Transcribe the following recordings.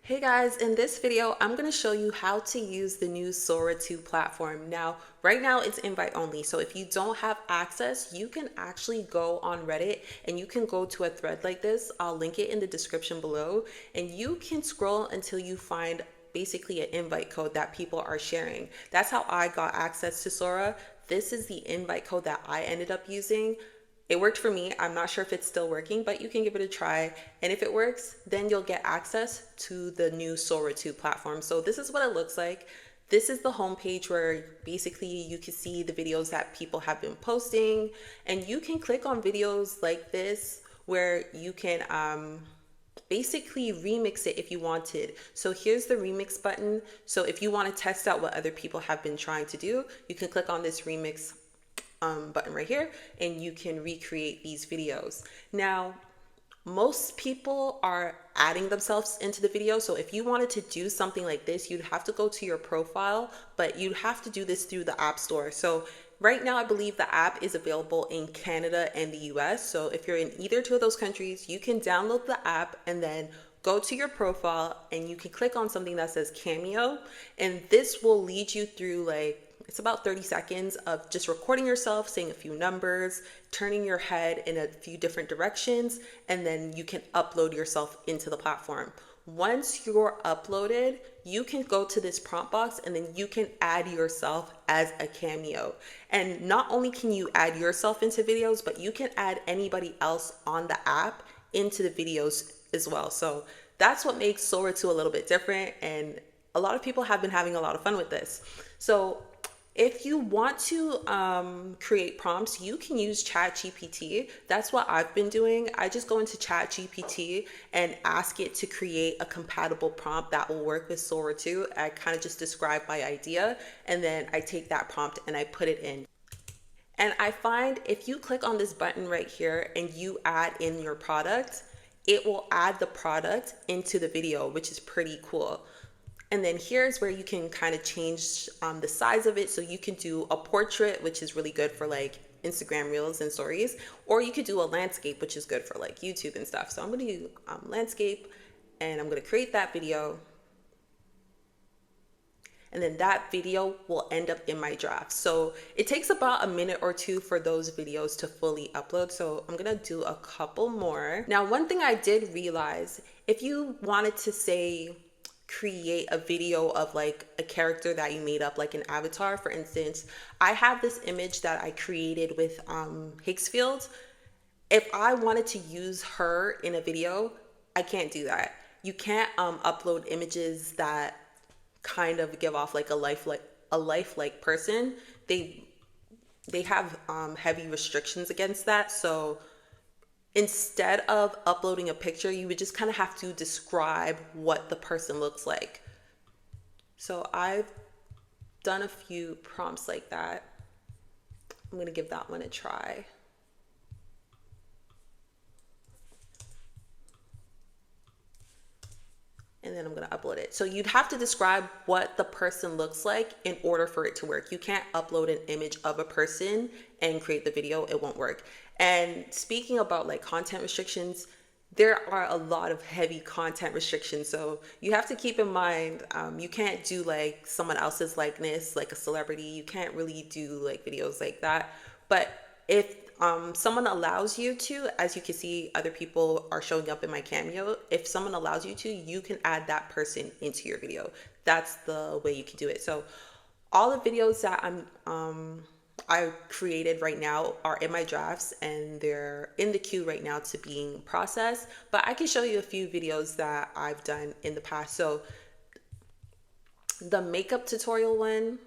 Hey guys, in this video, I'm going to show you how to use the new Sora 2 platform. Now, right now it's invite only. So if you don't have access, you can actually go on Reddit and you can go to a thread like this. I'll link it in the description below, and you can scroll until you find basically an invite code that people are sharing. That's how I got access to Sora. This is the invite code that I ended up using. It worked for me. I'm not sure if it's still working, but you can give it a try. And if it works, then you'll get access to the new Sora 2 platform. So this is what it looks like. This is the homepage where basically you can see the videos that people have been posting, and you can click on videos like this where you can basically remix it if you wanted. So here's the remix button. So if you want to test out what other people have been trying to do, you can click on this remix button right here and you can recreate these videos. Now, most people are adding themselves into the video. So if you wanted to do something like this, you'd have to go to your profile, but you'd have to do this through the App Store. So right now, I believe the app is available in Canada and the US. So if you're in either two of those countries, you can download the app and then go to your profile and you can click on something that says cameo. And this will lead you through it's about 30 seconds of just recording yourself, saying a few numbers, turning your head in a few different directions, and then you can upload yourself into the platform. Once you're uploaded, you can go to this prompt box and then you can add yourself as a cameo. And not only can you add yourself into videos, but you can add anybody else on the app into the videos as well. So that's what makes Sora 2 a little bit different. And a lot of people have been having a lot of fun with this. So if you want to create prompts, you can use ChatGPT. That's what I've been doing. I just go into ChatGPT and ask it to create a compatible prompt that will work with Sora 2. I kind of just describe my idea and then I take that prompt and I put it in. And I find if you click on this button right here and you add in your product, it will add the product into the video, which is pretty cool. And then here's where you can kind of change the size of it. So you can do a portrait, which is really good for like Instagram reels and stories, or you could do a landscape, which is good for like YouTube and stuff. So I'm going to do landscape and I'm going to create that video. And then that video will end up in my draft. So it takes about a minute or two for those videos to fully upload. So I'm going to do a couple more. Now, one thing I did realize, if you wanted to say, create a video of like a character that you made up, like an avatar, for instance, I have this image that I created with Hicksfield. If I wanted to use her in a video, I can't do that. You can't upload images that kind of give off like a lifelike person. They have heavy restrictions against that. So instead of uploading a picture, you would just kind of have to describe what the person looks like. So I've done a few prompts like that. I'm going to give that one a try. And then I'm going to upload it. So you'd have to describe what the person looks like in order for it to work. You can't upload an image of a person and create the video. It won't work. And speaking about like content restrictions, there are a lot of heavy content restrictions. So you have to keep in mind, you can't do like someone else's likeness, like a celebrity. You can't really do like videos like that. But if someone allows you to, as you can see, other people are showing up in my cameo. If someone allows you to, you can add that person into your video. That's the way you can do it. So all the videos that I created right now are in my drafts and they're in the queue right now to being processed. But I can show you a few videos that I've done in the past. So the makeup tutorial one,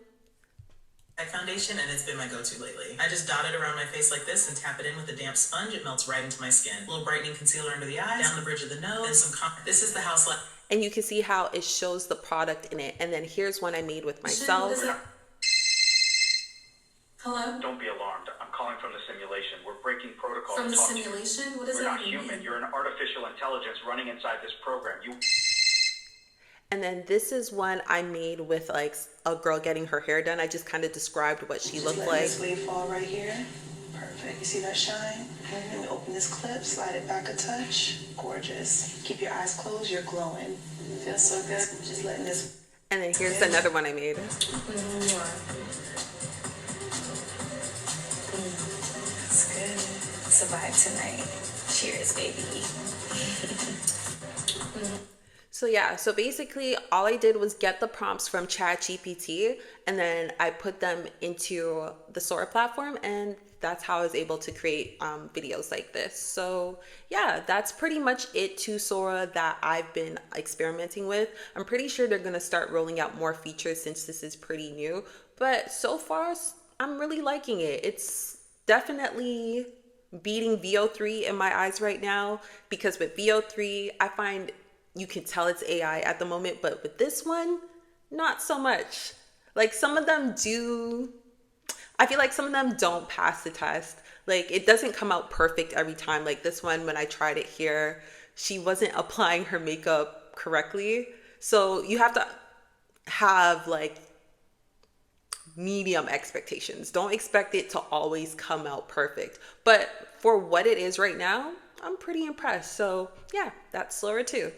foundation, and it's been my go-to lately. I just dot it around my face like this and tap it in with a damp sponge. It melts right into my skin. A little brightening concealer under the eyes, down the bridge of the nose, and this is the house light. And you can see how it shows the product in it. And then here's one I made with myself. Hello? Don't be alarmed. I'm calling from the simulation. We're breaking protocol. From the simulation? What does that mean? We're not human. You're an artificial intelligence running inside this program. And then this is one I made with like a girl getting her hair done. I just kind of described what she looked like. This wave fall right here. Perfect. You see that shine? And we open this clip, slide it back a touch. Gorgeous. Keep your eyes closed. You're glowing. Feels so good. Just letting this. And then here's another one I made. It's good. Survive tonight. Cheers, baby. So yeah, so basically all I did was get the prompts from ChatGPT and then I put them into the Sora platform, and that's how I was able to create videos like this. So yeah, that's pretty much it to Sora that I've been experimenting with. I'm pretty sure they're gonna start rolling out more features since this is pretty new, but so far I'm really liking it. It's definitely beating VO3 in my eyes right now, because with VO3 I find you can tell it's AI at the moment, but with this one, not so much. Like some of them do, I feel like some of them don't pass the test. Like it doesn't come out perfect every time. Like this one, when I tried it here, she wasn't applying her makeup correctly. So you have to have like medium expectations. Don't expect it to always come out perfect. But for what it is right now, I'm pretty impressed. So yeah, that's Sora 2.